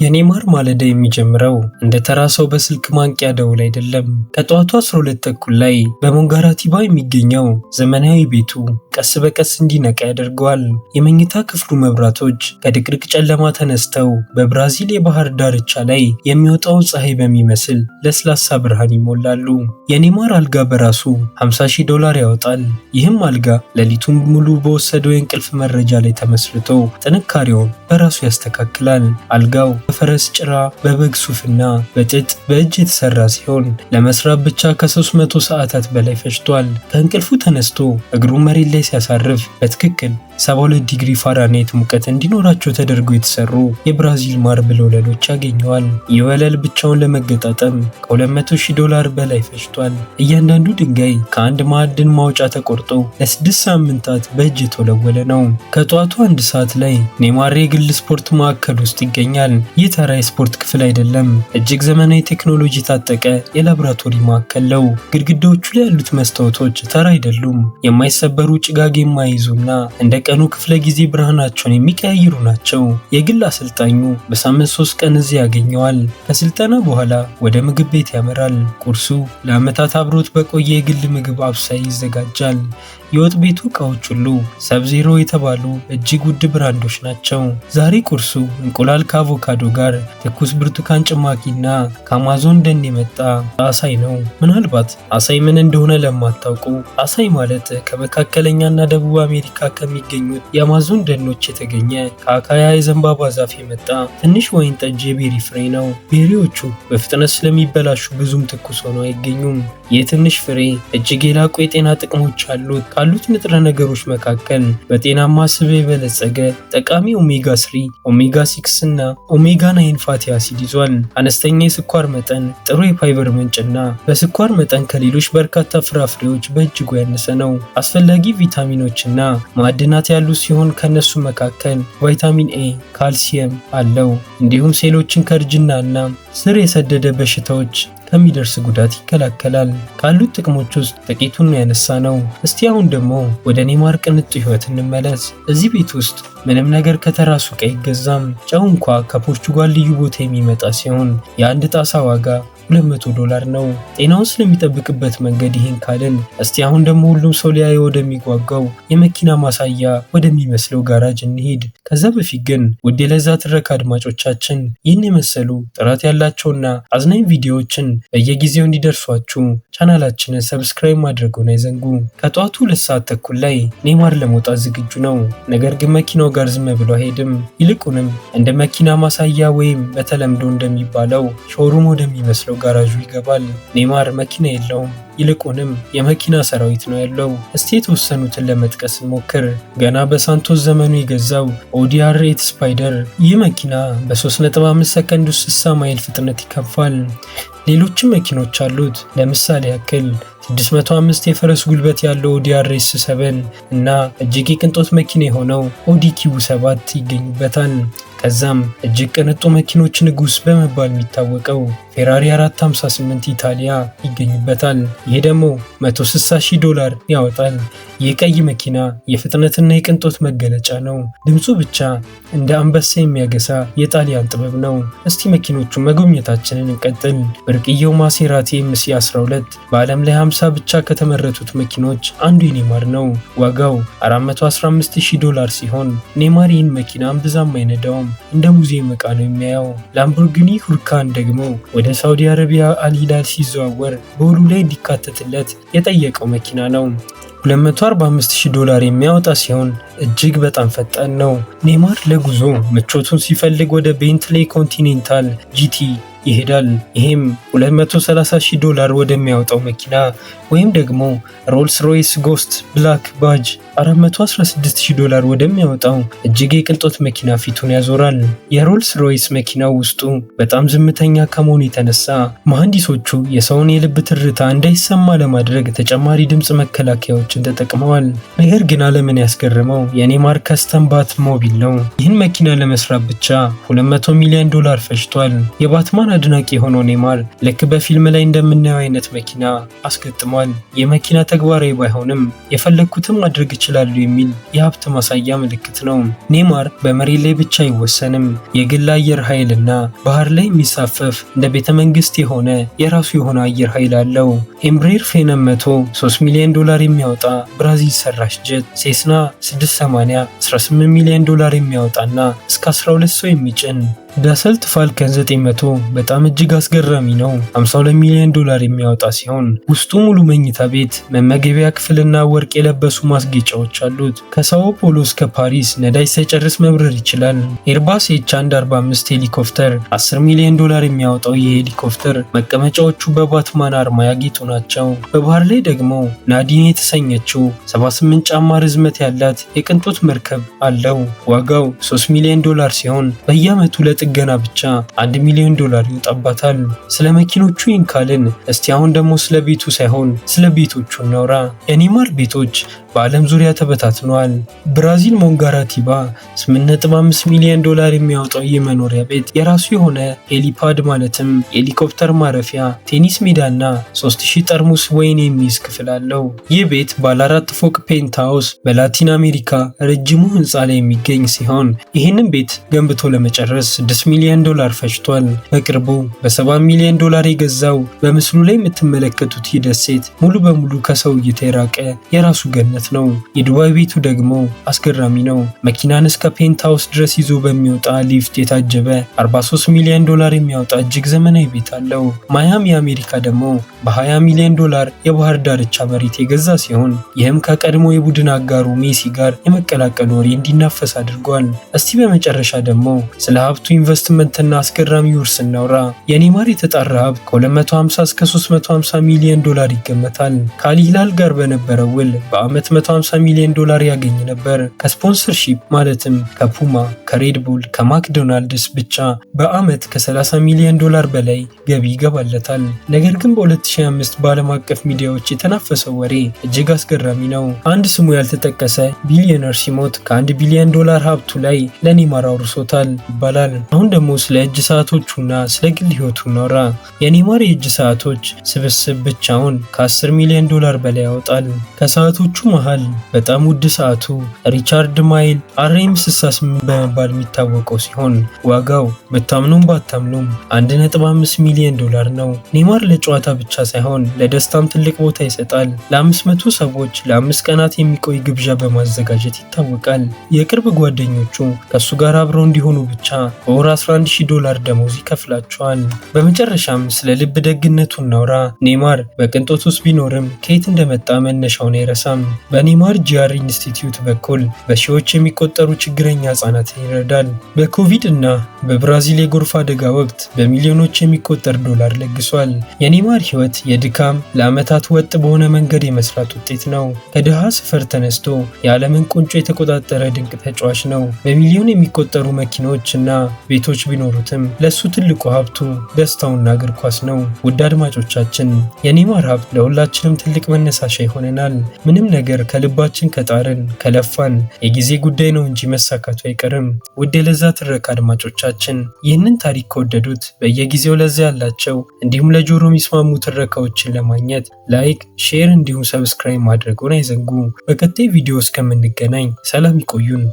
የኔማር ማለዳ የሚጀምረው እንደ ተራ ሰው በስልክ ማንቂያ ደውል አይደለም። ከጠዋቱ 12 ተኩል ላይ በሞንጋራቲባ የሚገኘው ዘመናዊ ቤቱ ቀስ በቀስ እንዲነቃ ያደርገዋል። የመኝታ ክፍሉ መብራቶች ከድቅድቅ ጨለማ ተነስተው በብራዚል የባህር ዳርቻ ላይ የሚወጣውን ፀሐይ በሚመስል ለስላሳ ብርሃን ይሞላሉ። የኔማር አልጋ በራሱ $50,000 ያወጣል። ይህም አልጋ ሌሊቱን ሙሉ በወሰደው የእንቅልፍ መረጃ ላይ ተመስርቶ ጥንካሬውን በራሱ ያስተካክላል። አልጋው በፈረስ ጭራ፣ በበግ ሱፍና በጥጥ በእጅ የተሰራ ሲሆን ለመስራት ብቻ ከ300 ሰዓታት በላይ ፈጅቷል። ከእንቅልፉ ተነስቶ እግሩን መሬት ላይ ሲያሳርፍ በትክክል 72 ዲግሪ ፋራናይት ሙቀት እንዲኖራቸው ተደርገው የተሰሩ የብራዚል ማርብል ወለሎች ያገኘዋል። ይህ ወለል ብቻውን ለመገጣጠም ከ$200,000 በላይ ፈጅቷል። እያንዳንዱ ድንጋይ ከአንድ ማዕድን ማውጫ ተቆርጦ ለ6 ሳምንታት በእጅ የተወለወለ ነው። ከጠዋቱ 1 ሰዓት ላይ ኔማር የግል ስፖርት ማዕከል ውስጥ ይገኛል። ይህ ተራ የስፖርት ክፍል አይደለም፣ እጅግ ዘመናዊ ቴክኖሎጂ የታጠቀ የላቦራቶሪ ማዕከል ነው። ግድግዳዎቹ ላይ ያሉት መስታወቶች ተራ አይደሉም፣ የማይሰበሩ ጭጋግ የማይዙና እንደ ቀኑ ክፍለ ጊዜ ብርሃናቸውን የሚቀያይሩ ናቸው። የግል አሰልጣኙ በሳምንት 3 ቀን እዚህ ያገኘዋል። ከስልጠና በኋላ ወደ ምግብ ቤት ያመራል። ቁርሱ ለዓመታት አብሮት በቆየ የግል ምግብ አብሳይ ይዘጋጃል። የወጥ ቤቱ እቃዎች ሁሉ ሰብዜሮ የተባሉ እጅግ ውድ ብራንዶች ናቸው። ዛሬ ቁርሱ እንቁላል ከአቮካዶ ጋር፣ ትኩስ ብርቱካን ጭማቂና ከአማዞን ደን የመጣ አሳይ ነው። ምናልባት አሳይ ምን እንደሆነ ለማታውቁ፣ አሳይ ማለት ከመካከለኛና ደቡብ አሜሪካ ከሚገኙት የአማዞን ደኖች የተገኘ ከአካያ የዘንባባ ዛፍ የመጣ ትንሽ ወይን ጠጅ የቤሪ ፍሬ ነው። ቤሪዎቹ በፍጥነት ስለሚበላሹ ብዙም ትኩስ ሆነው አይገኙም። ይህ ትንሽ ፍሬ እጅግ የላቁ የጤና ጥቅሞች አሉት። ካሉት ንጥረ ነገሮች መካከል በጤናማ ስብ የበለጸገ ጠቃሚ ኦሜጋ 3፣ ኦሜጋ 6 እና ኦሜጋ 9 ፋቲ አሲድ ይዟል። አነስተኛ የስኳር መጠን፣ ጥሩ የፋይበር ምንጭና በስኳር መጠን ከሌሎች በርካታ ፍራፍሬዎች በእጅጉ ያነሰ ነው። አስፈላጊ ቪታሚኖችና ማዕድናት ያሉ ሲሆን ከነሱ መካከል ቫይታሚን ኤ፣ ካልሲየም አለው። እንዲሁም ሴሎችን ከእርጅናና ስር የሰደደ በሽታዎች ከሚደርስ ጉዳት ይከላከላል። ካሉት ጥቅሞች ውስጥ ጥቂቱን ያነሳ ነው። እስቲ አሁን ደግሞ ወደ ኔማር ቅንጡ ህይወት እንመለስ። እዚህ ቤት ውስጥ ምንም ነገር ከተራ ሱቅ አይገዛም። ጨው እንኳ ከፖርቹጋል ልዩ ቦታ የሚመጣ ሲሆን የአንድ ጣሳ ዋጋ $200 ነው። ጤናውን ስለሚጠብቅበት መንገድ ይህን ካልን እስቲ አሁን ደግሞ ሁሉም ሰው ሊያየው ወደሚጓጓው የመኪና ማሳያ ወደሚመስለው ጋራጅ እንሂድ። ከዛ በፊት ግን ውድ የለዛ ትረካ አድማጮቻችን ይህን የመሰሉ ጥራት ያላቸውና አዝናኝ ቪዲዮዎችን በየጊዜው እንዲደርሷችሁ ቻናላችንን ሰብስክራይብ ማድረጉን አይዘንጉ። ከጠዋቱ 2 ሰዓት ተኩል ላይ ኔማር ለመውጣት ዝግጁ ነው። ነገር ግን መኪናው ጋር ዝም ብሎ አይሄድም። ይልቁንም እንደ መኪና ማሳያ ወይም በተለምዶ እንደሚባለው ሾሩም ወደሚመስለው ጋራዡ ይገባል። ኔማር መኪና የለውም፣ ይልቁንም የመኪና ሰራዊት ነው ያለው። እስቲ የተወሰኑትን ለመጥቀስ ሞክር። ገና በሳንቶስ ዘመኑ የገዛው ኦዲ R8 ስፓይደር። ይህ መኪና በ3.5 ሰከንድ ውስጥ 60 ማይል ፍጥነት ይከፋል። ሌሎችም መኪኖች አሉት። ለምሳሌ ያክል 605 የፈረስ ጉልበት ያለው ኦዲ RS7 እና እጅግ የቅንጦት መኪና የሆነው ኦዲ Q7 ይገኙበታል። ከዛም እጅግ ቅንጡ መኪኖች ንጉስ በመባል የሚታወቀው ፌራሪ 458 ኢታሊያ ይገኙበታል። ይህ ደግሞ $160,000 ያወጣል። ይህ ቀይ መኪና የፍጥነትና የቅንጦት መገለጫ ነው። ድምፁ ብቻ እንደ አንበሳ የሚያገሳ የጣሊያን ጥበብ ነው። እስቲ መኪኖቹ መጎብኘታችንን እንቀጥል። ብርቅየው ማሴራቲ MC12 በዓለም ላይ 50 ብቻ ከተመረቱት መኪኖች አንዱ የኔማር ነው። ዋጋው $415,000 ሲሆን ኔማር ይህን መኪና እምብዛም አይነዳውም፣ እንደ ሙዚየም ዕቃ ነው የሚያየው። ላምቦርጊኒ ሁርካን ደግሞ ወደ ሳውዲ አረቢያ አልሂላል ሲዘዋወር በውሉ ላይ እንዲካተትለት የጠየቀው መኪና ነው። $245,000 የሚያወጣ ሲሆን እጅግ በጣም ፈጣን ነው። ኔማር ለጉዞ ምቾቱን ሲፈልግ ወደ ቤንትሌይ ኮንቲኔንታል GT ይሄዳል። ይሄም $230,000 ወደሚያወጣው መኪና ወይም ደግሞ ሮልስ ሮይስ ጎስት ብላክ ባጅ $416,000 ወደሚያወጣው እጅግ የቅንጦት መኪና ፊቱን ያዞራል። የሮልስ ሮይስ መኪናው ውስጡ በጣም ዝምተኛ ከመሆኑ የተነሳ መሐንዲሶቹ የሰውን የልብ ትርታ እንዳይሰማ ለማድረግ ተጨማሪ ድምፅ መከላከያዎችን ተጠቅመዋል። ነገር ግን ዓለምን ያስገረመው የኔማር ከስተም ባትሞቢል ነው። ይህን መኪና ለመስራት ብቻ $200 ሚሊዮን ፈጅቷል። የባትማን አድናቂ የሆነው ኔይማር ልክ በፊልም ላይ እንደምናየው አይነት መኪና አስገጥሟል። የመኪና ተግባራዊ ባይሆንም የፈለግኩትን ማድረግ እችላለሁ የሚል የሀብት ማሳያ ምልክት ነው። ኔይማር በመሬት ላይ ብቻ አይወሰንም። የግል አየር ኃይልና ባህር ላይ የሚሳፈፍ እንደ ቤተ መንግስት የሆነ የራሱ የሆነ አየር ኃይል አለው። ኤምብሬር ፌነም 100 $3 ሚሊዮን የሚያወጣ ብራዚል ሰራሽ ጀት፣ ሴስና 680 $18 ሚሊዮን የሚያወጣና እስከ 12 ሰው የሚጭን ዳሰልት ፋልከን 900 በጣም እጅግ አስገራሚ ነው። $52 ሚሊዮን የሚያወጣ ሲሆን ውስጡ ሙሉ መኝታ ቤት፣ መመገቢያ ክፍልና ወርቅ የለበሱ ማስጌጫዎች አሉት። ከሳኦ ፖሎ እስከ ፓሪስ ነዳጅ ሳይጨርስ መብረር ይችላል። ኤርባስ H145 ሄሊኮፕተር $10 ሚሊዮን የሚያወጣው ይህ ሄሊኮፕተር መቀመጫዎቹ በባትማን አርማ ያጌጡ ናቸው። በባህር ላይ ደግሞ ናዲን የተሰኘችው 78 ጫማ ርዝመት ያላት የቅንጦት መርከብ አለው። ዋጋው $3 ሚሊዮን ሲሆን በየዓመቱ ጥገና ብቻ $1 ሚሊዮን ይወጣባታል። ስለ መኪኖቹ ይንካልን። እስቲ አሁን ደግሞ ስለ ቤቱ ሳይሆን ስለ ቤቶቹ እናውራ። የኔይማር ቤቶች በዓለም ዙሪያ ተበታትነዋል። ብራዚል ሞንጋራቲባ $8.5 ሚሊዮን የሚያወጣው የመኖሪያ ቤት የራሱ የሆነ ሄሊፓድ ማለትም የሄሊኮፕተር ማረፊያ፣ ቴኒስ ሜዳና 3000 ጠርሙስ ወይን የሚይዝ ክፍል አለው። ይህ ቤት ባለ 4 ፎቅ ፔንትሃውስ በላቲን አሜሪካ ረጅሙ ህንፃ ላይ የሚገኝ ሲሆን ይህንን ቤት ገንብቶ ለመጨረስ $6 ሚሊዮን ፈጅቷል። በቅርቡ በ7 ሚሊዮን የገዛው በምስሉ ላይ የምትመለከቱት ይህ ደሴት ሙሉ በሙሉ ከሰው እይታ የራቀ የራሱ ገነት ነው። የዱባይ ቤቱ ደግሞ አስገራሚ ነው። መኪናን እስከ ፔንትሃውስ ድረስ ይዞ በሚወጣ ሊፍት የታጀበ $43 ሚሊዮን የሚያወጣ እጅግ ዘመናዊ ቤት አለው። ማያሚ አሜሪካ ደግሞ በ$20 ሚሊዮን የባህር ዳርቻ መሬት የገዛ ሲሆን ይህም ከቀድሞ የቡድን አጋሩ ሜሲ ጋር የመቀላቀል ወሬ እንዲናፈስ አድርጓል። እስቲ በመጨረሻ ደግሞ ስለ ሀብቱ ኢንቨስትመንትና አስገራሚ ውርስ እናውራ። የኔይማር የተጣራ ሀብት ከ250 እስከ $350 ሚሊዮን ይገመታል። ከአልሂላል ጋር በነበረው ውል በአመት $150 ሚሊዮን ያገኝ ነበር። ከስፖንሰርሺፕ ማለትም ከፑማ፣ ከሬድቡል፣ ከማክዶናልድስ ብቻ በአመት ከ$30 ሚሊዮን በላይ ገቢ ይገባለታል። ነገር ግን በ2005 በዓለም አቀፍ ሚዲያዎች የተናፈሰው ወሬ እጅግ አስገራሚ ነው። አንድ ስሙ ያልተጠቀሰ ቢሊዮነር ሲሞት ከ$1 ቢሊዮን ሀብቱ ላይ ለኔይማር አውርሶታል ይባላል። አሁን ደግሞ ስለ እጅ ሰዓቶቹና ስለ ግል ህይወቱ እናውራ። የኔይማር የእጅ ሰዓቶች ስብስብ ብቻውን ከ$10 ሚሊዮን በላይ ያወጣል። ከሰዓቶቹ መሃል በጣም ውድ ሰዓቱ ሪቻርድ ማይል RM68 በመባል የሚታወቀው ሲሆን ዋጋው ብታምኑም ባታምኑም $1.5 ሚሊዮን ነው። ኔይማር ለጨዋታ ብቻ ሳይሆን ለደስታም ትልቅ ቦታ ይሰጣል። ለ500 ሰዎች ለ5 ቀናት የሚቆይ ግብዣ በማዘጋጀት ይታወቃል። የቅርብ ጓደኞቹ ከሱ ጋር አብረው እንዲሆኑ ብቻ በወር $11,000 ደሞዝ ይከፍላቸዋል። በመጨረሻም ስለ ልብ ደግነቱ እናውራ። ኔይማር በቅንጦት ውስጥ ቢኖርም ከየት እንደመጣ መነሻውን አይረሳም። በኔይማር ጂአር ኢንስቲትዩት በኩል በሺዎች የሚቆጠሩ ችግረኛ ህጻናትን ይረዳል። በኮቪድ እና በብራዚል የጎርፍ አደጋ ወቅት በሚሊዮኖች የሚቆጠር ዶላር ለግሷል። የኔይማር ህይወት የድካም ለዓመታት ወጥ በሆነ መንገድ የመስራት ውጤት ነው። ከድሃ ሰፈር ተነስቶ የዓለምን ቁንጮ የተቆጣጠረ ድንቅ ተጫዋች ነው። በሚሊዮን የሚቆጠሩ መኪኖች እና ቤቶች ቢኖሩትም ለሱ ትልቁ ሀብቱ ደስታውና እግር ኳስ ነው። ውድ አድማጮቻችን የኔይማር ሀብት ለሁላችንም ትልቅ መነሳሻ ይሆነናል። ምንም ነገር ከልባችን ከጣርን ከለፋን የጊዜ ጉዳይ ነው እንጂ መሳካቱ አይቀርም። ውድ የለዛ ትረካ አድማጮቻችን ይህንን ታሪክ ከወደዱት በየጊዜው ለዛ ያላቸው እንዲሁም ለጆሮ የሚስማሙ ትረካዎችን ለማግኘት ላይክ፣ ሼር እንዲሁም ሰብስክራይብ ማድረጉን አይዘንጉ። በቀጣይ ቪዲዮ እስከምንገናኝ ሰላም ይቆዩን።